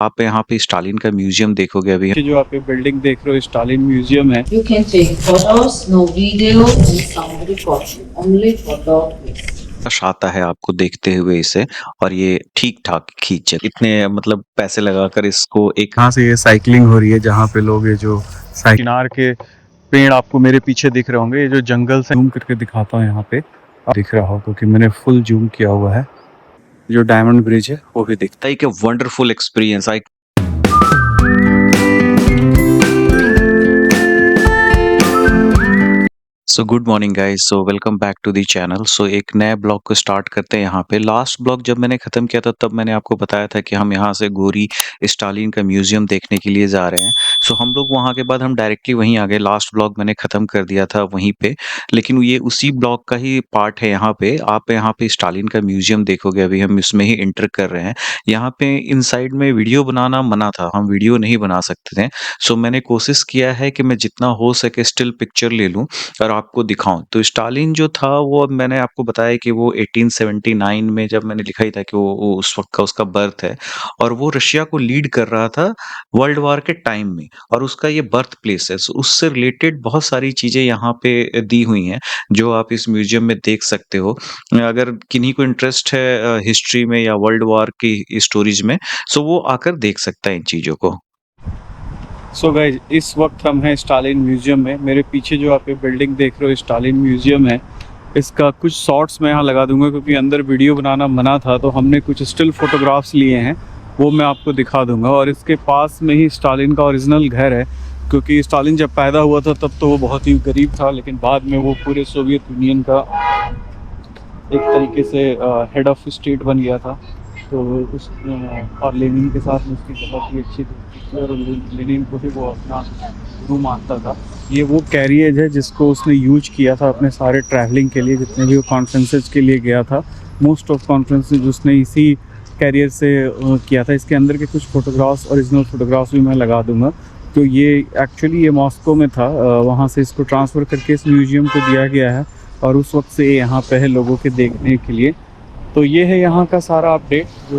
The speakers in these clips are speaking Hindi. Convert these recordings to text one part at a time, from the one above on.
आप यहाँ पे स्टालिन का म्यूजियम देखोगे अभी। जो आप ये बिल्डिंग देख रहे हो स्टालिन म्यूजियम है। You can take photos, no video, and sound recording only for .list. आता है आपको देखते हुए इसे, और ये ठीक ठाक खींच इतने मतलब पैसे लगाकर इसको एक यहाँ से ये साइकिलिंग हो रही है जहाँ पे लोग ये जो चिनार के पेड़ आपको मेरे पीछे दिख रहे होंगे। ये जो जंगल से जूम करके दिखाता हूँ यहाँ पे दिख रहा हो क्योंकि मैंने फुल जूम किया हुआ है। जो डायमंड ब्रिज है वो भी दिखता है। एक wonderful experience. I so good morning guys, so welcome back to the channel. सो एक नए ब्लॉग को स्टार्ट करते हैं यहाँ पे। लास्ट ब्लॉग जब मैंने ख़त्म किया था तब मैंने आपको बताया था कि हम यहाँ से गोरी स्टालिन का म्यूजियम देखने के लिए जा रहे हैं। सो हम लोग वहाँ के बाद हम डायरेक्टली वहीं आ गए। लास्ट ब्लॉग मैंने ख़त्म कर दिया था वहीं पे, लेकिन ये उसी ब्लॉग का ही पार्ट है। यहाँ पे आप यहाँ पे स्टालिन का म्यूजियम देखोगे। अभी हम इसमें ही इंटर कर रहे हैं। यहाँ पे इन साइड में वीडियो बनाना मना था, हम वीडियो नहीं बना सकते थे। सो मैंने कोशिश किया है कि मैं जितना हो सके स्टिल पिक्चर ले लूँ और आपको दिखाऊं। तो स्टालिन जो था वो, अब मैंने आपको बताया कि वो 1879 में, जब मैंने लिखा ही था कि वो उस वक्त का उसका बर्थ है, और वो रशिया को लीड कर रहा था वर्ल्ड वॉर के टाइम में, और उसका ये बर्थ प्लेस है। सो उससे रिलेटेड बहुत सारी चीजें यहाँ पे दी हुई हैं जो आप इस म्यूजियम में देख सकते हो। अगर किन्हीं को इंटरेस्ट है हिस्ट्री में या वर्ल्ड वॉर की स्टोरीज में, सो वो आकर देख सकता है इन चीजों को। सो गाइस, इस वक्त हम हैं स्टालिन म्यूजियम में। मेरे पीछे जो आप ये बिल्डिंग देख रहे हो स्टालिन म्यूजियम है। इसका कुछ शॉट्स मैं यहाँ लगा दूंगा क्योंकि अंदर वीडियो बनाना मना था, तो हमने कुछ स्टिल फोटोग्राफ्स लिए हैं, वो मैं आपको दिखा दूंगा। और इसके पास में ही स्टालिन का ओरिजिनल घर है, क्योंकि स्टालिन जब पैदा हुआ था तब तो वो बहुत ही गरीब था, लेकिन बाद में वो पूरे सोवियत यूनियन का एक तरीके से हेड ऑफ स्टेट बन गया था। तो उस और लेनिन के साथ में उसकी बहुत ही अच्छी दोस्ती थी और लेनिन को ही वो अपना गुरु मानता था। ये वो कैरियज है जिसको उसने यूज किया था अपने सारे ट्रैवलिंग के लिए, जितने भी वो कॉन्फ्रेंसेस के लिए गया था। मोस्ट ऑफ कॉन्फ्रेंसेज उसने इसी कैरियर से किया था। इसके अंदर के कुछ फ़ोटोग्राफ्स, ओरिजिनल फ़ोटोग्राफ्स भी मैं लगा दूंगा। तो ये एक्चुअली ये मॉस्को में था, वहाँ से इसको ट्रांसफ़र करके इस म्यूज़ियम को दिया गया है और उस वक्त से यहाँ पे है लोगों के देखने के लिए। तो ये है यहाँ का सारा अपडेट जो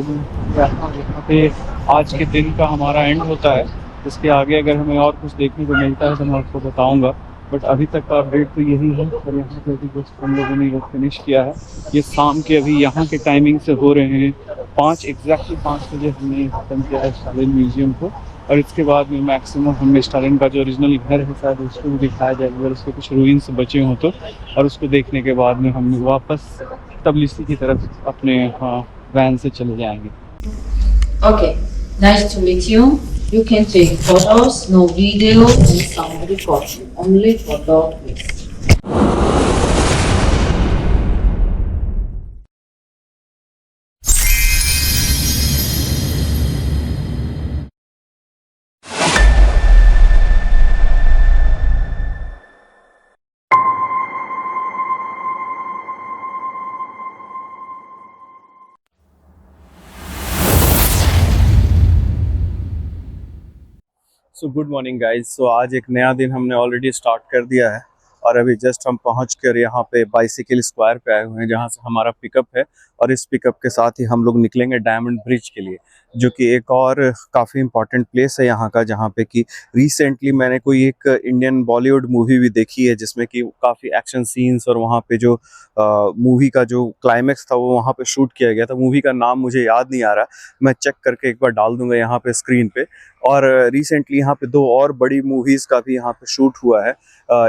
यहाँ पे आज के दिन का हमारा एंड होता है। इसके आगे अगर हमें और कुछ देखने को मिलता है तो मैं आपको बताऊँगा, बट अभी तक का अपडेट तो यही है। और यहाँ पे अभी कुछ हम लोगों ने ये फिनिश किया है। ये शाम के अभी यहाँ के टाइमिंग से हो रहे हैं 5 एग्जैक्टली 5 बजे हमने ख़त्म किया है स्टालिन म्यूज़ियम को। और इसके बाद में मैक्सिमम हमें स्टालिन का जो ओरिजिनल घर है शायद उसको भी दिखाया जाएगा अगर उसके कुछ रूइंस बचे हों तो। और उसको देखने के बाद में हम वापस तबलिसी की तरफ अपने वैन से चले जाएंगे। Okay, nice to meet you. You can take photos, no video, and sound recording only for .list. So good morning guys. So आज एक नया दिन हमने ऑलरेडी स्टार्ट कर दिया है और अभी जस्ट हम पहुंच कर यहाँ पे बाइसिकल स्क्वायर पे आए हुए हैं जहाँ से हमारा पिकअप है। और इस पिकअप के साथ ही हम लोग निकलेंगे डायमंड ब्रिज के लिए, जो कि एक और काफ़ी इम्पॉर्टेंट प्लेस है यहाँ का, जहाँ पे कि रिसेंटली मैंने कोई एक इंडियन बॉलीवुड मूवी भी देखी है जिसमें कि काफ़ी एक्शन सीन्स और वहाँ पे जो मूवी का जो क्लाइमैक्स था वो वहाँ पे शूट किया गया था। मूवी का नाम मुझे याद नहीं आ रहा, मैं चेक करके एक बार डाल दूंगा यहाँ पे स्क्रीन पे। और रिसेंटली यहाँ पे 2 और बड़ी मूवीज़ का भी यहाँ पे शूट हुआ है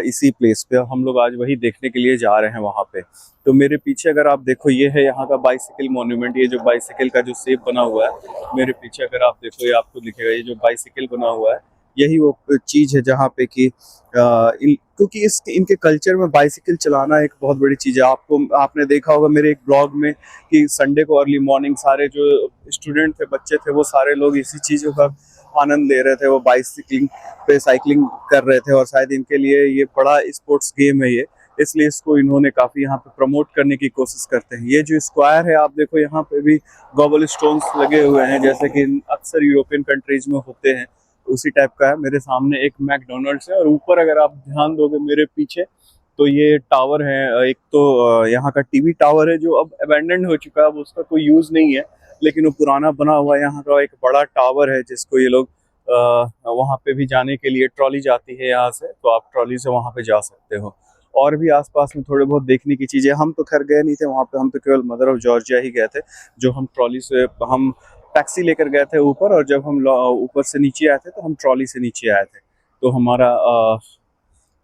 इसी प्लेस पे। हम लोग आज वही देखने के लिए जा रहे हैं वहाँ पे। तो मेरे पीछे अगर आप देखो, ये है यहाँ का बाइसिकल मॉन्यूमेंट। ये जो बाइसिकल का जो शेप बना हुआ है मेरे पीछे अगर आप देखो, ये आपको दिखेगा, ये जो बाइसिकल बना हुआ है यही वो चीज़ है जहाँ पे कि क्योंकि इनके कल्चर में बाइसिकल चलाना एक बहुत बड़ी चीज़ है। आपने देखा होगा मेरे एक ब्लॉग में कि संडे को अर्ली मॉर्निंग सारे जो स्टूडेंट थे, बच्चे थे, वो सारे लोग इसी चीज़ों का आनंद ले रहे थे। वो बाइसिकलिंग पे साइकिलिंग कर रहे थे और शायद इनके लिए ये बड़ा स्पोर्ट्स गेम है ये, इसलिए इसको इन्होंने काफ़ी यहाँ पे प्रमोट करने की कोशिश करते हैं। ये जो स्क्वायर है आप देखो, यहाँ पे भी गॉबल स्टोन्स लगे हुए हैं जैसे कि अक्सर यूरोपियन कंट्रीज में होते हैं, उसी टाइप का है। मेरे सामने एक मैकडोनल्ड्स है और ऊपर अगर आप ध्यान दोगे मेरे पीछे तो ये टावर है। एक तो यहाँ का टीवी टावर है जो अब अबैंडन हो चुका है, अब उसका कोई यूज़ नहीं है, लेकिन वो पुराना बना हुआ है। यहाँ का एक बड़ा टावर है जिसको ये लोग वहाँ पे भी जाने के लिए ट्रॉली जाती है यहाँ से, तो आप ट्रॉली से वहाँ पे जा सकते हो। और भी आसपास में थोड़े बहुत देखने की चीज़ें, हम तो खैर गए नहीं थे वहाँ पे, हम तो केवल मदर ऑफ जॉर्जिया ही गए थे, जो हम ट्रॉली से हम टैक्सी लेकर गए थे ऊपर, और जब हम ऊपर से नीचे आए थे तो हम ट्रॉली से नीचे आए थे। तो हमारा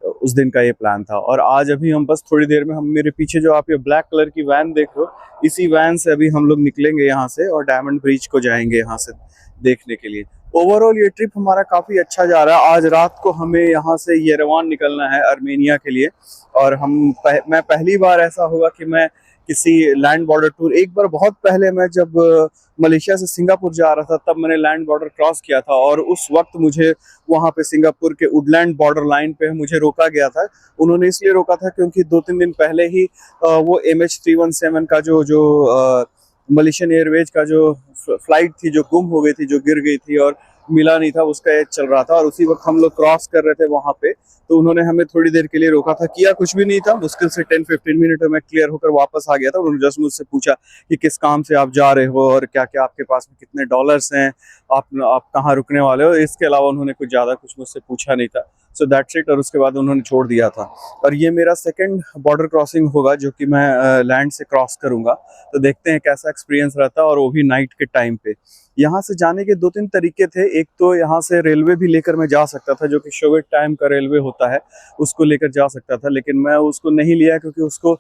उस दिन का ये प्लान था। और आज अभी हम बस थोड़ी देर में, हम मेरे पीछे जो आप ये ब्लैक कलर की वैन देख रहे हो, इसी वैन से अभी हम लोग निकलेंगे यहाँ से और डायमंड ब्रिज को जाएंगे यहाँ से देखने के लिए। ओवरऑल ये ट्रिप हमारा काफ़ी अच्छा जा रहा है। आज रात को हमें यहाँ से येरेवान निकलना है आर्मेनिया के लिए, और मैं पहली बार ऐसा होगा कि मैं किसी लैंड बॉर्डर टूर, एक बार बहुत पहले मैं जब मलेशिया से सिंगापुर जा रहा था तब मैंने लैंड बॉर्डर क्रॉस किया था, और उस वक्त मुझे वहाँ पे सिंगापुर के वुडलैंड बॉर्डर लाइन पे मुझे रोका गया था। उन्होंने इसलिए रोका था क्योंकि 2-3 दिन पहले ही वो MH317 का जो मलेशियन एयरवेज का जो फ्लाइट थी जो गुम हो गई थी, जो गिर गई थी और मिला नहीं था, उसका एज चल रहा था, और उसी वक्त हम लोग क्रॉस कर रहे थे वहाँ पे। तो उन्होंने हमें थोड़ी देर के लिए रोका था, किया कुछ भी नहीं था, मुश्किल से 10-15 मिनट में मैं क्लियर होकर वापस आ गया था। उन्होंने जस्ट मुझसे पूछा कि किस काम से आप जा रहे हो और क्या क्या आपके पास में कितने डॉलर्स हैं, आप कहाँ रुकने वाले हो। इसके अलावा उन्होंने कुछ ज़्यादा कुछ मुझसे पूछा नहीं था। So that's it. और उसके बाद उन्होंने छोड़ दिया था। और ये मेरा सेकंड बॉर्डर क्रॉसिंग होगा जो कि मैं लैंड से क्रॉस करूँगा। तो देखते हैं कैसा एक्सपीरियंस रहता है, और वो भी नाइट के टाइम पे। यहाँ से जाने के 2-3 तरीके थे। एक तो यहाँ से रेलवे भी लेकर मैं जा सकता था, जो कि शोवेट टाइम का रेलवे होता है, उसको लेकर जा सकता था, लेकिन मैं उसको नहीं लिया क्योंकि उसको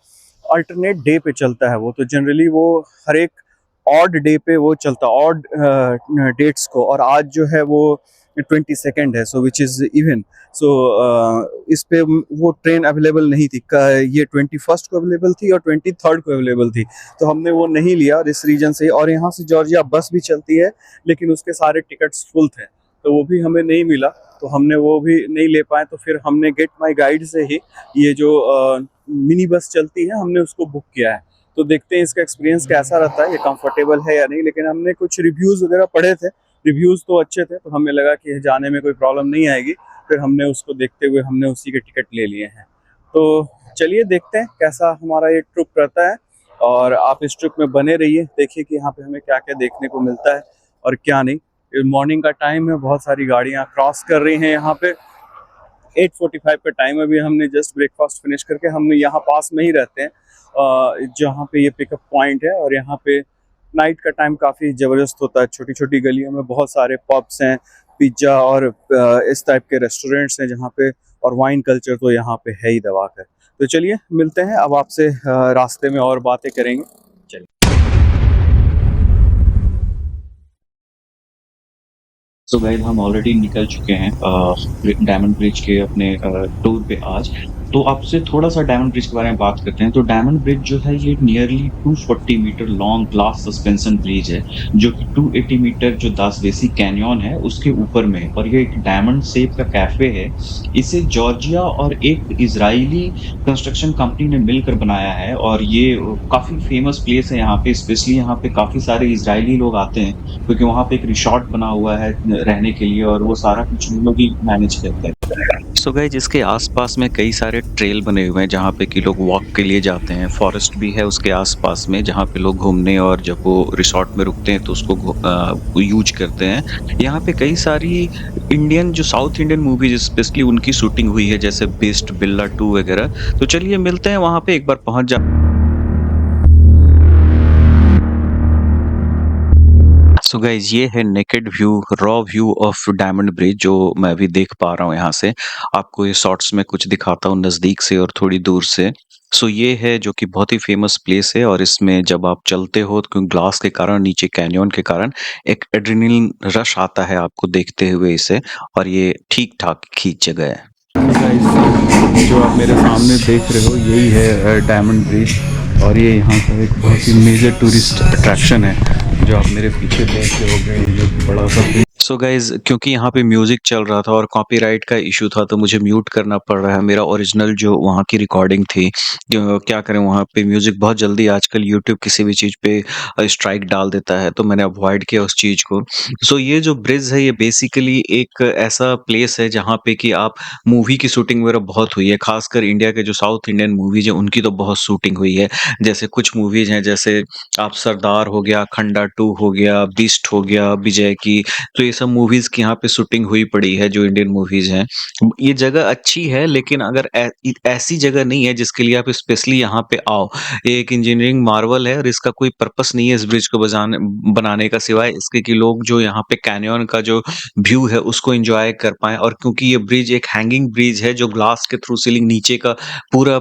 अल्टरनेट डे पे चलता है। वो तो जनरली वो हर एक ऑड डे पे वो चलता, ऑड डेट्स को, और आज जो है वो 22 है, सो विच इज़ इवन। सो इस पे वो ट्रेन अवेलेबल नहीं थी। ये 21 को अवेलेबल थी और 23 को अवेलेबल थी, तो हमने वो नहीं लिया, और इस रीजन से। और यहाँ से जॉर्जिया बस भी चलती है, लेकिन उसके सारे टिकट्स फुल थे, तो वो भी हमें नहीं मिला, तो हमने वो भी नहीं ले पाए। तो फिर हमने गेट माई गाइड से ही ये जो मिनी बस चलती है, हमने उसको बुक किया है। तो देखते हैं इसका एक्सपीरियंस कैसा रहता है, ये कंफर्टेबल है या नहीं। लेकिन हमने कुछ रिव्यूज़ वगैरह पढ़े थे, रिव्यूज़ तो अच्छे थे, तो हमें लगा कि जाने में कोई प्रॉब्लम नहीं आएगी। फिर हमने उसको देखते हुए हमने उसी के टिकट ले लिए हैं। तो चलिए देखते हैं कैसा हमारा ये ट्रिप रहता है, और आप इस ट्रिप में बने रहिए, देखिए कि यहाँ पे हमें क्या क्या देखने को मिलता है और क्या नहीं। मॉर्निंग का टाइम है, बहुत सारी गाड़ियाँ क्रॉस कर रही हैं यहाँ पे। 8:45 का टाइम है, अभी हमने जस्ट ब्रेकफास्ट फिनिश करके, हम यहाँ पास में ही रहते हैं जहाँ पे ये पिकअप पॉइंट है। और यहाँ पे नाइट का टाइम काफ़ी ज़बरदस्त होता है। छोटी छोटी गलियों में बहुत सारे पब्स हैं, पिज्ज़ा और इस टाइप के रेस्टोरेंट्स हैं जहाँ पे, और वाइन कल्चर तो यहाँ पे है ही दवा कर। तो चलिए मिलते हैं, अब आपसे रास्ते में और बातें करेंगे। सो गाइस हम ऑलरेडी निकल चुके हैं डायमंड ब्रिज के अपने टूर पे आज। तो आपसे थोड़ा सा डायमंड ब्रिज के बारे में बात करते हैं। तो डायमंड ब्रिज जो है ये nearly 240 meter long glass suspension bridge है, जो कि 280 मीटर जो दासवेसी कैनियन है उसके ऊपर में है, और ये एक डायमंड शेप का कैफे है। इसे जॉर्जिया और एक इजरायली कंस्ट्रक्शन कंपनी ने मिलकर बनाया है, और ये काफ़ी फेमस प्लेस है यहाँ पे। स्पेशली यहाँ पे काफ़ी सारे इजरायली लोग आते हैं, क्योंकि वहाँ पे एक रिसॉर्ट बना हुआ है रहने के लिए, और वो सारा कुछ लोग ही मैनेज करते हैं। सो गाइस इसके आसपास में कई सारे ट्रेल बने हुए हैं जहाँ पे कि लोग वॉक के लिए जाते हैं। फॉरेस्ट भी है उसके आसपास में, जहाँ पे लोग घूमने और जब वो रिसॉर्ट में रुकते हैं तो उसको यूज करते हैं। यहाँ पे कई सारी इंडियन जो साउथ इंडियन मूवीज स्पेशली उनकी शूटिंग हुई है, जैसे बेस्ट बिल्ला 2 वगैरह। तो चलिए मिलते हैं वहाँ पे, एक बार पहुँच जा। सो गाइज ये है naked view, raw view of diamond bridge, जो मैं अभी देख पा रहा हूँ यहाँ से। आपको ये शॉर्ट्स में कुछ दिखाता हूँ नज़दीक से और थोड़ी दूर से। सो ये है जो कि बहुत ही फेमस प्लेस है, और इसमें जब आप चलते हो तो ग्लास के कारण, नीचे कैनियन के कारण एक एड्रेनलिन रश आता है आपको देखते हुए इसे, और ये ठीक ठाक खींच जगह है। जो आप मेरे सामने देख रहे हो यही है डायमंड ब्रिज, और ये यहाँ का एक बहुत ही मेजर टूरिस्ट अट्रैक्शन है, जो आप मेरे पीछे देख रहे होगे, ये जो बड़ा सा। सो गाइज़ क्योंकि यहाँ पे म्यूज़िक चल रहा था और कॉपीराइट का इश्यू था तो मुझे म्यूट करना पड़ रहा है। मेरा ओरिजिनल जो वहाँ की रिकॉर्डिंग थी क्या करें वहाँ पे म्यूज़िक बहुत जल्दी आजकल यूट्यूब किसी भी चीज़ पे स्ट्राइक डाल देता है तो मैंने अवॉइड किया उस चीज़ को। सो ये जो ब्रिज है ये बेसिकली एक ऐसा प्लेस है जहाँ पे कि आप मूवी की शूटिंग वगैरह बहुत हुई है। ख़ासकर इंडिया के जो साउथ इंडियन मूवीज़ हैं उनकी तो बहुत शूटिंग हुई है। जैसे कुछ मूवीज़ हैं जैसे आप सरदार हो गया, खंडा 2 हो गया, बीस्ट हो गया, विजय की तो ये सब मूवीज़ की यहाँ पे शूटिंग हुई पड़ी है जो इंडियन मूवीज़ हैं। ये जगह अच्छी है लेकिन अगर ऐसी जगह नहीं है जिसके लिए आप स्पेशली यहाँ पे आओ। ये एक इंजीनियरिंग मार्वल है और इसका कोई पर्पस नहीं है इस ब्रिज को बनाने का सिवाय इसके कि लोग जो यहाँ पे कैनियन का जो व्यू है उसको एन्जॉय कर पाएँ और क्योंकि ये ब्रिज एक हैंगिंग ब्रिज है जो ग्लास के थ्रू सीलिंग नीचे का पूरा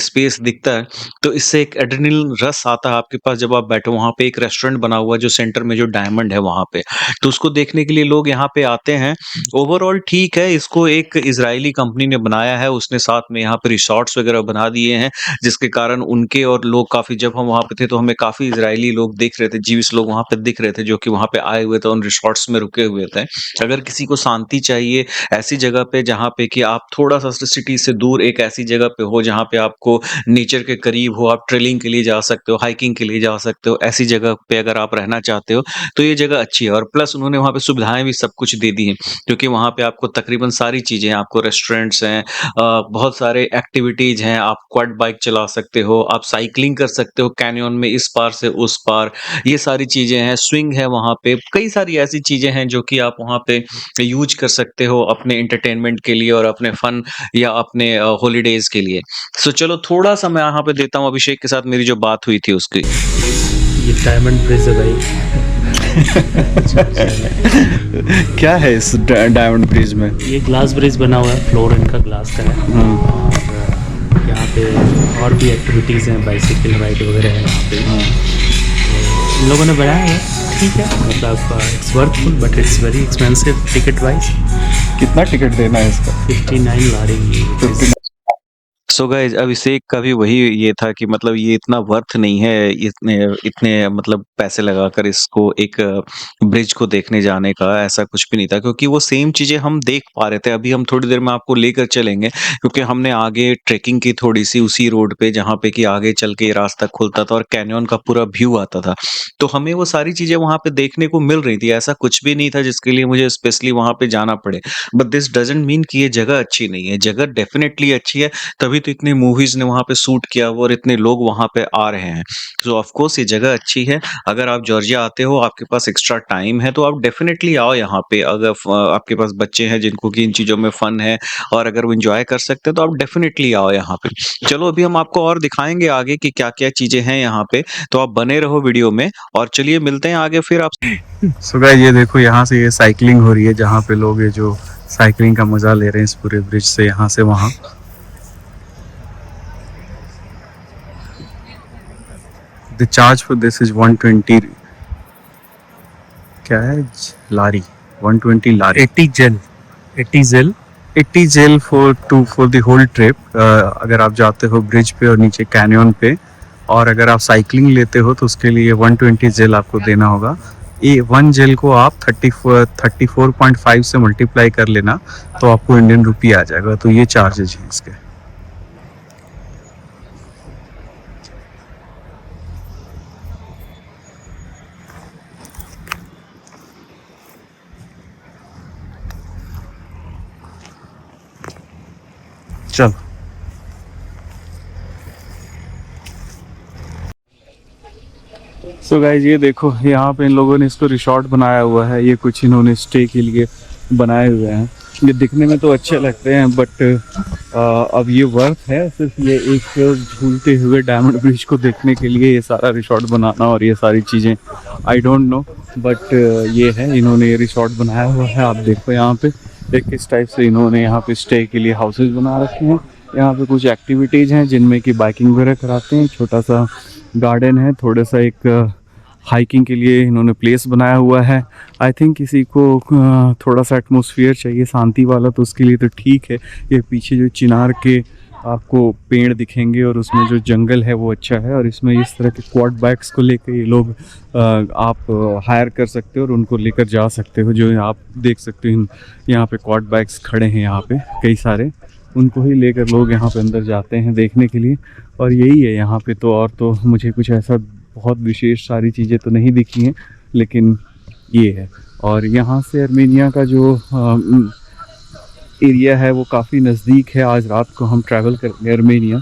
स्पेस दिखता है। तो इससे एक एड्रेनलिन रश आता है आपके पास जब आप बैठो। वहाँ पे एक रेस्टोरेंट बना हुआ है जो सेंटर में जो डायमंड है वहाँ पे। तो उसको देखने के लिए लोग यहाँ पे आते हैं। ओवरऑल ठीक है, इसको एक इज़राइली कंपनी ने बनाया है, उसने साथ में यहाँ पे रिसॉर्ट्स वगैरह बना दिए हैं, जिसके कारण उनके और लोग काफ़ी जब हम वहाँ पे थे तो हमें काफ़ी इज़राइली लोग दिख रहे थे, जीविश लोग वहाँ पे दिख रहे थे जो कि वहाँ पे आए हुए थे, उन रिसॉर्ट्स में रुके हुए थे। अगर किसी को शांति चाहिए ऐसी जगह पे जहाँ पे कि आप थोड़ा-सा सिटी से दूर एक ऐसी जगह पे हो जहाँ पे आपको नेचर के करीब हो, आप ट्रेलिंग के लिए जा सकते हो, हाइकिंग के लिए जा सकते हो, ऐसी जगह पे अगर आप रहना चाहते हो तो ये जगह अच्छी है और प्लस उन्होंने वहाँ पे सुविधाएँ भी सब कुछ दे दी हैं, क्योंकि वहाँ पे आपको तकरीबन सारी चीज़ें हैं, आपको रेस्टोरेंट्स हैं बहुत सारे एक्टिविटीज़ हैं, आप क्वाड बाइक चला सकते हो, आप साइक्लिंग कर सकते हो कैनियन में इस पार से उस पार, ये सारी चीज़ें हैं, स्विंग है वहाँ पे, कई सारी ऐसी चीज़ें हैं जो कि आप वहाँ पे यूज़ कर सकते हो अपने एंटरटेनमेंट के लिए और अपने फन या अपने हॉलिडेज़ के लिए। सो चलो थोड़ा-सा मैं यहाँ पे देता हूँ अभिषेक के साथ मेरी जो बात हुई थी उसकी। ये डायमंड ब्रिज है भाई। क्या है इस डायमंड ब्रिज में? ये ग्लास ब्रिज बना हुआ है, फ्लोर इनका ग्लास का है। और यहाँ पे और भी एक्टिविटीज़ हैं, बाइसिकल राइड वगैरह है यहाँ पे। तो इन लोगों ने बनाया है, ठीक है, मतलब it's worthful but it's very expensive ticket wise. कितना टिकट देना है इसका? 59 लारी। सो गाइस अभिषेक का भी वही ये था कि मतलब ये इतना वर्थ नहीं है इतने इतने मतलब पैसे लगाकर इसको एक ब्रिज को देखने जाने का, ऐसा कुछ भी नहीं था क्योंकि वो सेम चीज़ें हम देख पा रहे थे। अभी हम थोड़ी देर में आपको लेकर चलेंगे क्योंकि हमने आगे ट्रेकिंग की थोड़ी-सी उसी रोड पे जहाँ पे कि आगे चल के ये रास्ता खुलता था और कैनियन का पूरा व्यू आता था। तो हमें वो सारी चीज़ें वहाँ पे देखने को मिल रही थी, ऐसा कुछ भी नहीं था जिसके लिए मुझे स्पेशली वहाँ पे जाना पड़े। बट दिस डज़न्ट मीन कि ये जगह अच्छी नहीं है, जगह डेफिनिटली अच्छी है, तभी तो इतने मूवीज़ ने वहाँ पे शूट किया हुआ और इतने लोग वहाँ पे आ रहे हैं। सो ऑफ कोर्स ये जगह अच्छी है। अगर आप जॉर्जिया आते हो, आपके पास एक्स्ट्रा टाइम है तो आप डेफिनिटली आओ यहाँ पे। अगर आपके पास बच्चे हैं जिनको कि इन चीज़ों में फन है और अगर वो एन्जॉय कर सकते हैं तो आप डेफिनिटली आओ यहाँ पे। चलो अभी हम आपको और दिखाएँगे आगे कि क्या-क्या चीज़ें हैं यहाँ पे, तो आप बने रहो वीडियो में और चलिए मिलते हैं आगे फिर आप। सो गाइस ये देखो यहाँ से ये साइकिलिंग हो रही है जहाँ पे लोग ये जो साइकिलिंग का मजा ले रहे हैं इस पूरे ब्रिज से यहाँ से वहाँ। The charge for this is 120 क्या है लारी 120 लारी 80 जेल 80 जेल 80 जेल फॉर द होल ट्रिप। अगर आप जाते हो ब्रिज पे और नीचे कैनियन पे और अगर आप साइकिलिंग लेते हो तो उसके लिए 120 जेल आपको देना होगा। ये 1 जेल को आप 34.5 से मल्टीप्लाई कर लेना तो आपको इंडियन रुपी आ जाएगा। तो ये चार्जेज हैं इसके। चलो सो गाइज ये देखो यहाँ पे इन लोगों ने इसको रिसॉर्ट बनाया हुआ है। ये कुछ इन्होंने स्टे के लिए बनाए हुए हैं। ये दिखने में तो अच्छे लगते हैं बट अब ये वर्थ है सिर्फ ये एक झूलते हुए डायमंड ब्रिज को देखने के लिए ये सारा रिसॉर्ट बनाना और ये सारी चीज़ें। आई डोंट नो बट ये है, इन्होंने ये रिसॉर्ट बनाया हुआ है। आप देखो यहाँ पे एक किस टाइप से इन्होंने यहाँ पे स्टे के लिए हाउसेज बना रखे हैं। यहाँ पे कुछ एक्टिविटीज़ हैं जिनमें कि बाइकिंग वगैरह कराते हैं। छोटा सा गार्डन है, थोड़ा सा एक हाइकिंग के लिए इन्होंने प्लेस बनाया हुआ है। आई थिंक किसी को थोड़ा सा एटमॉस्फेयर चाहिए शांति वाला तो उसके लिए तो ठीक है। ये पीछे जो चिनार के आपको पेड़ दिखेंगे और उसमें जो जंगल है वो अच्छा है। और इसमें इस तरह के क्वाड बाइक्स को लेकर ये लोग आप हायर कर सकते हो और उनको लेकर जा सकते हो। जो आप देख सकते हो यहाँ पे क्वाड बाइक्स खड़े हैं यहाँ पे कई सारे, उनको ही लेकर लोग यहाँ पे अंदर जाते हैं देखने के लिए। और यही है यहाँ पे तो, और तो मुझे कुछ ऐसा बहुत विशेष सारी चीज़ें तो नहीं दिखी हैं, लेकिन ये है। और यहाँ से आर्मेनिया का जो एरिया है वो काफ़ी नज़दीक है। आज रात को हम ट्रैवल करेंगे आर्मेनिया,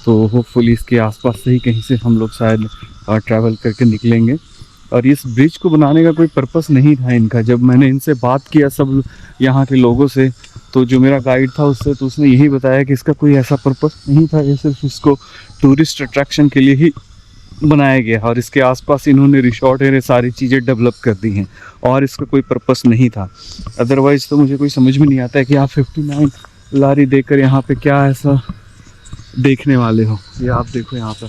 तो होपफुली इसके आसपास से ही कहीं से हम लोग शायद ट्रैवल करके निकलेंगे। और इस ब्रिज को बनाने का कोई पर्पस नहीं था इनका। जब मैंने इनसे बात किया सब यहाँ के लोगों से, तो जो मेरा गाइड था उससे, तो उसने यही बताया कि इसका कोई ऐसा पर्पस नहीं था, ये सिर्फ इसको टूरिस्ट अट्रैक्शन के लिए ही बनाया गया। और इसके आसपास इन्होंने रिसोर्ट और सारी चीज़ें डेवलप कर दी हैं, और इसका कोई पर्पस नहीं था। अदरवाइज़ तो मुझे कोई समझ में नहीं आता है कि आप 59 लारी देकर यहाँ पे क्या ऐसा देखने वाले हो। ये आप देखो यहाँ पर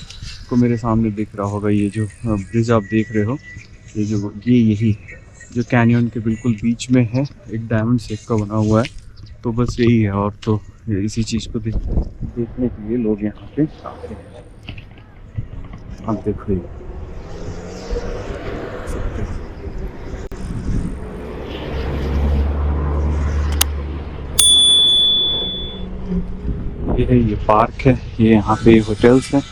को मेरे सामने दिख रहा होगा, ये जो ब्रिज आप देख रहे हो, ये यही जो कैनियन के बिल्कुल बीच में है, एक डायमंड शेप का बना हुआ है। तो बस यही है, और तो इसी चीज़ को देखने के लिए लोग यहाँ पे आते हैं। आप देखो ये पार्क है, ये यहाँ पे होटल्स हैं,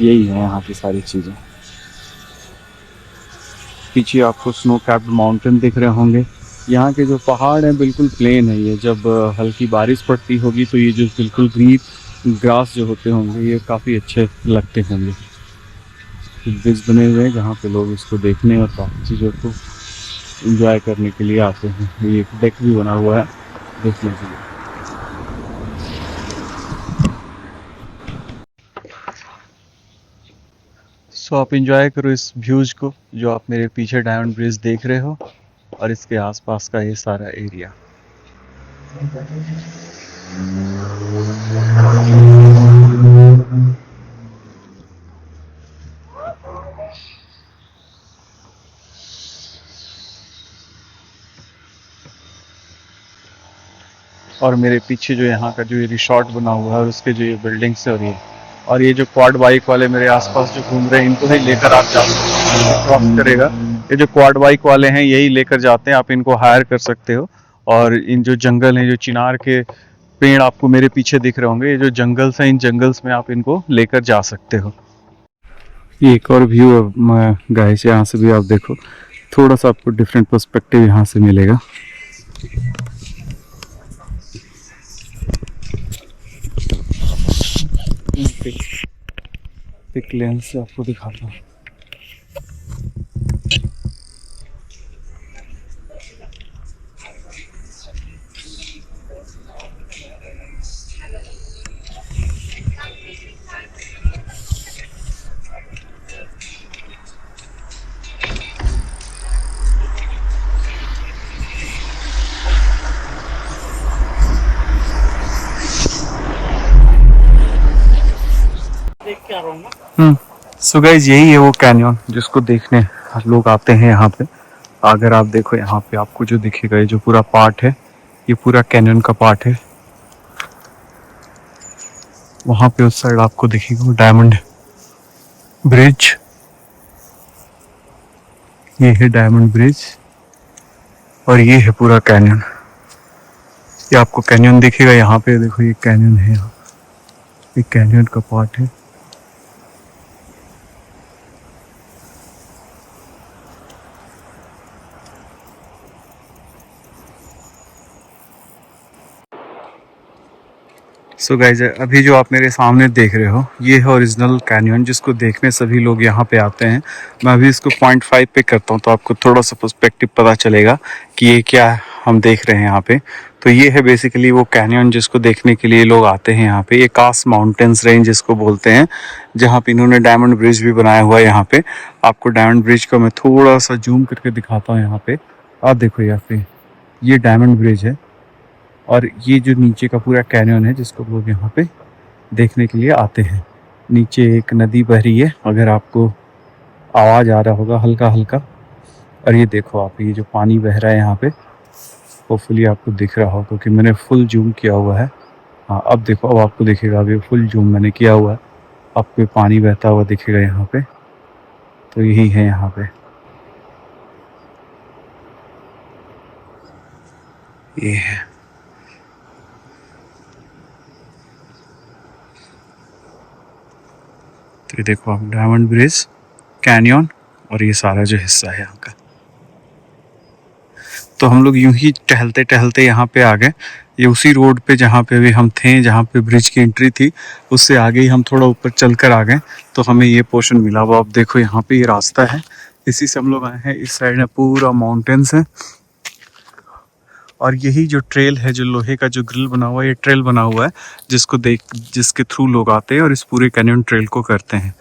यही है यहाँ की सारी चीज़ें। पीछे आपको स्नो कैप्ड माउंटेन दिख रहे होंगे। यहाँ के जो पहाड़ हैं बिल्कुल प्लेन है। ये जब हल्की बारिश पड़ती होगी तो ये जो बिल्कुल ग्रीन ग्रास जो होते होंगे ये काफ़ी अच्छे लगते होंगे। ब्रिज बने हुए हैं जहाँ पे लोग इसको देखने और काफ़ी चीज़ों को एंजॉय करने के लिए आते हैं। ये एक डेक भी बना हुआ है देखने के लिए। सो आप एंजॉय करो इस व्यूज को, जो आप मेरे पीछे डायमंड ब्रिज देख रहे हो और इसके आसपास का ये सारा एरिया। और मेरे पीछे जो यहाँ का जो ये रिसोर्ट बना हुआ है और उसके जो ये बिल्डिंग्स है, और ये जो क्वाड बाइक वाले मेरे आसपास जो घूम रहे हैं, इनको ही लेकर आप जा सकते हैं। क्रॉस करेगा, ये जो क्वाड बाइक वाले हैं यही लेकर जाते हैं, आप इनको हायर कर सकते हो। और इन जो जंगल हैं, जो चिनार के पेड़ आपको मेरे पीछे दिख रहे होंगे, ये जो जंगल्स हैं, इन जंगल्स में आप इनको लेकर जा सकते हो। ये एक और व्यू है गाइस, यहाँ से भी आप देखो, थोड़ा सा आपको डिफरेंट पर्सपेक्टिव यहाँ से मिलेगा। एक लेंस से आपको दिखाता हूँ। सो गाइस, यही है वो कैनियन जिसको देखने लोग आते हैं यहाँ पे। अगर आप देखो यहाँ पे आपको जो दिखेगा, ये जो पूरा पार्ट है, ये पूरा कैनियन का पार्ट है। वहाँ पे उस साइड आपको दिखेगा डायमंड ब्रिज, ये है डायमंड ब्रिज, और ये है पूरा कैनियन। ये आपको कैनियन दिखेगा यहाँ पे, देखो ये कैनियन है, यहाँ ये कैनियन का पार्ट है। सो गाइज, अभी जो आप मेरे सामने देख रहे हो ये है ओरिजिनल कैनियन, जिसको देखने सभी लोग यहाँ पे आते हैं। मैं अभी इसको 0.5 पे करता हूँ तो आपको थोड़ा सा पर्सपेक्टिव पता चलेगा कि ये क्या हम देख रहे हैं यहाँ पे। तो ये है बेसिकली वो कैनियन जिसको देखने के लिए लोग आते हैं यहाँ पे। ये कास माउंटेन्स रेंज जिसको बोलते हैं, जहाँ पे इन्होंने डायमंड ब्रिज भी बनाया हुआ है। यहाँ पे आपको डायमंड ब्रिज को मैं थोड़ा सा जूम करके दिखाता हूँ। यहाँ पे आप देखो, यहाँ पे ये डायमंड ब्रिज है, और ये जो नीचे का पूरा कैनियन है जिसको लोग यहाँ पे देखने के लिए आते हैं। नीचे एक नदी बह रही है, अगर आपको आवाज़ आ रहा होगा हल्का हल्का। और ये देखो आप, ये जो पानी बह रहा है यहाँ पे, होपफुली आपको दिख रहा हो क्योंकि मैंने फुल जूम किया हुआ है। हाँ अब देखो, अब आपको दिखेगा, अभी फुल जूम मैंने किया हुआ है, आपको पानी बहता हुआ दिखेगा यहाँ पे। तो यही है यहाँ पे, ये है। तो ये देखो आप, डायमंड ब्रिज, कैनियन, और ये सारा जो हिस्सा है यहाँ का। तो हम लोग यूं ही टहलते टहलते यहाँ पे आ गए। ये उसी रोड पे जहाँ पे भी हम थे, जहाँ पे ब्रिज की एंट्री थी, उससे आगे ही हम थोड़ा ऊपर चल कर आ गए, तो हमें ये पोर्शन मिला। वो आप देखो यहाँ पे ये रास्ता है, इसी से हम लोग आए हैं। इस साइड में पूरा माउंटेन्स है, और यही जो ट्रेल है, जो लोहे का जो ग्रिल बना हुआ है, ये ट्रेल बना हुआ है जिसके थ्रू लोग आते हैं और इस पूरे कैनियन ट्रेल को करते हैं।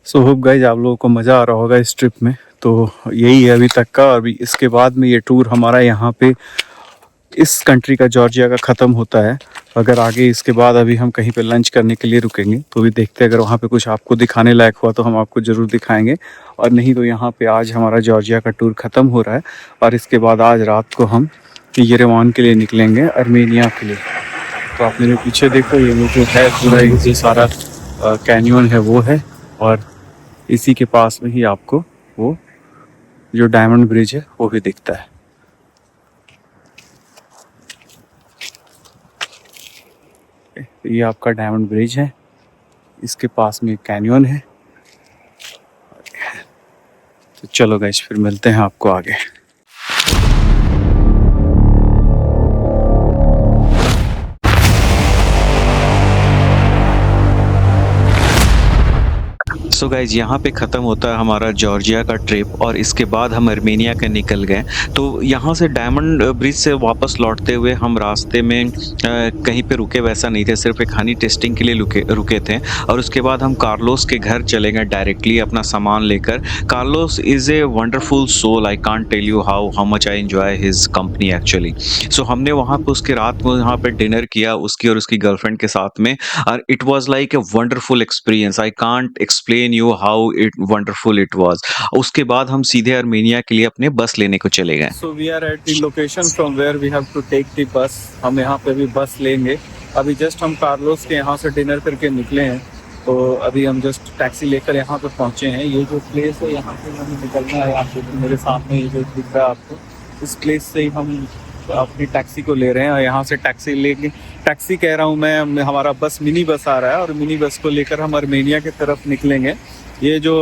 सो होप गाइज आप लोगों को मज़ा आ रहा होगा इस ट्रिप में। तो यही है अभी तक का। अभी इसके बाद में ये टूर हमारा यहाँ पे इस कंट्री का, जॉर्जिया का, ख़त्म होता है। अगर आगे इसके बाद अभी हम कहीं पे लंच करने के लिए रुकेंगे, तो भी देखते हैं, अगर वहाँ पे कुछ आपको दिखाने लायक हुआ तो हम आपको ज़रूर दिखाएंगे, और नहीं तो यहाँ पे आज हमारा जॉर्जिया का टूर ख़त्म हो रहा है। और इसके बाद आज रात को हम येरेवान के लिए निकलेंगे, आर्मेनिया के लिए। तो आप मेरे पीछे देखो, ये जो है पूरा ये सारा कैनियन है वो है, और इसी के पास में ही आपको वो जो डायमंड ब्रिज है वो भी दिखता है। ये आपका डायमंड ब्रिज है, इसके पास में कैनियन है। तो चलो गाइस, फिर मिलते हैं आपको आगे। सो गाइज, यहाँ पे ख़त्म होता है हमारा जॉर्जिया का ट्रिप, और इसके बाद हम आर्मेनिया के निकल गए। तो यहाँ से डायमंड ब्रिज से वापस लौटते हुए हम रास्ते में कहीं पे रुके वैसा नहीं थे, सिर्फ एक हनी टेस्टिंग के लिए रुके थे। और उसके बाद हम कार्लोस के घर चले गए डायरेक्टली अपना सामान लेकर। Carlos is a wonderful soul, I can't tell you how much I enjoy his company actually. So हमने वहाँ पे उसके रात में यहाँ पे डिनर किया, उसकी और उसकी गर्लफ्रेंड के साथ में, और it was like a wonderful experience. I can't explain you how it wonderful it was. उसके बाद हम सीधे आर्मेनिया के लिए अपने बस लेने को चले गए। So we are at the location from where we have to take the bus. हम यहाँ पे भी बस लेंगे। अभी जस्ट हम कार्लोस के यहाँ से डिनर करके निकले हैं, तो अभी हम जस्ट टैक्सी लेकर यहाँ पे पहुँचे हैं। ये जो प्लेस है, यहाँ से हमें निकलना है। आप मेरे सामने ये जो दिख रहा है आपको, इस प्लेस से ही हम अपनी टैक्सी को ले रहे हैं, और यहाँ से टैक्सी लेके, टैक्सी कह रहा हूँ मैं, हमारा बस, मिनी बस आ रहा है, और मिनी बस को लेकर हम आर्मेनिया की तरफ निकलेंगे। ये जो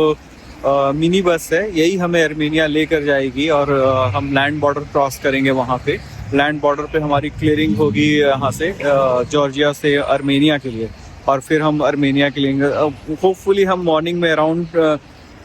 मिनी बस है, यही हमें आर्मेनिया लेकर जाएगी, और हम लैंड बॉर्डर क्रॉस करेंगे। वहाँ पे लैंड बॉर्डर पे हमारी क्लियरिंग होगी यहाँ से, जॉर्जिया से आर्मेनिया के लिए, और फिर हम आर्मेनिया के लिए होपफुली हम मॉर्निंग में अराउंड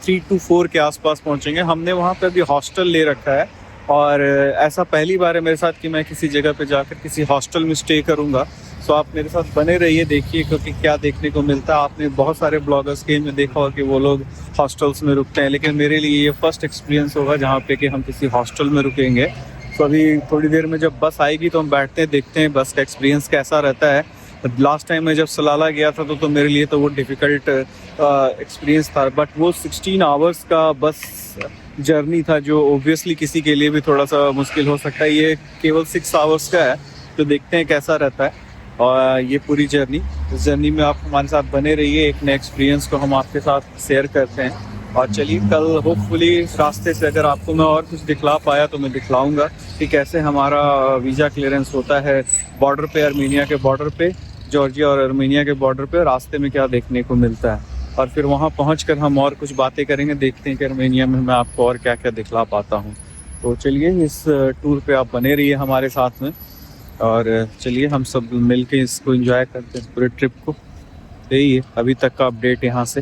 3 to 4 के आसपास पहुँचेंगे। हमने वहाँ पे अभी हॉस्टल ले रखा है, और ऐसा पहली बार है मेरे साथ कि मैं किसी जगह पे जाकर किसी हॉस्टल में स्टे करूँगा। सो आप मेरे साथ बने रहिए, देखिए, क्योंकि क्या देखने को मिलता है। आपने बहुत सारे ब्लॉगर्स के में देखा होगा कि वो लोग हॉस्टल्स में रुकते हैं, लेकिन मेरे लिए ये फर्स्ट एक्सपीरियंस होगा जहाँ पे कि हम किसी हॉस्टल में रुकेंगे। तो अभी थोड़ी देर में जब बस आएगी तो हम बैठते हैं, देखते हैं बस का एक्सपीरियंस कैसा रहता है। लास्ट टाइम मैं जब सलाला गया था तो मेरे लिए तो वो डिफ़िकल्ट एक्सपीरियंस था, बट वो 16 आवर्स का बस जर्नी था, जो ओब्वियसली किसी के लिए भी थोड़ा सा मुश्किल हो सकता है। ये केवल 6 आवर्स का है, तो देखते हैं कैसा रहता है। और ये पूरी जर्नी, इस जर्नी में आप हमारे साथ बने रहिए, एक नए एक्सपीरियंस को हम आपके साथ शेयर करते हैं। और चलिए, कल होपफुली रास्ते से अगर आपको मैं और कुछ दिखला पाया तो मैं दिखलाऊंगा कि कैसे हमारा वीज़ा क्लियरेंस होता है बॉर्डर पे, आर्मेनिया के बॉर्डर पे, जॉर्जिया और आर्मेनिया के बॉर्डर पे, रास्ते में क्या देखने को मिलता है। और फिर वहाँ पहुँचकर हम और कुछ बातें करेंगे, देखते हैं कि आर्मेनिया में मैं आपको और क्या क्या दिखला पाता हूँ। तो चलिए, इस टूर पे आप बने रहिए हमारे साथ में, और चलिए हम सब मिल के इसको एंजॉय करते हैं, पूरे ट्रिप को। यही है अभी तक का अपडेट यहाँ से।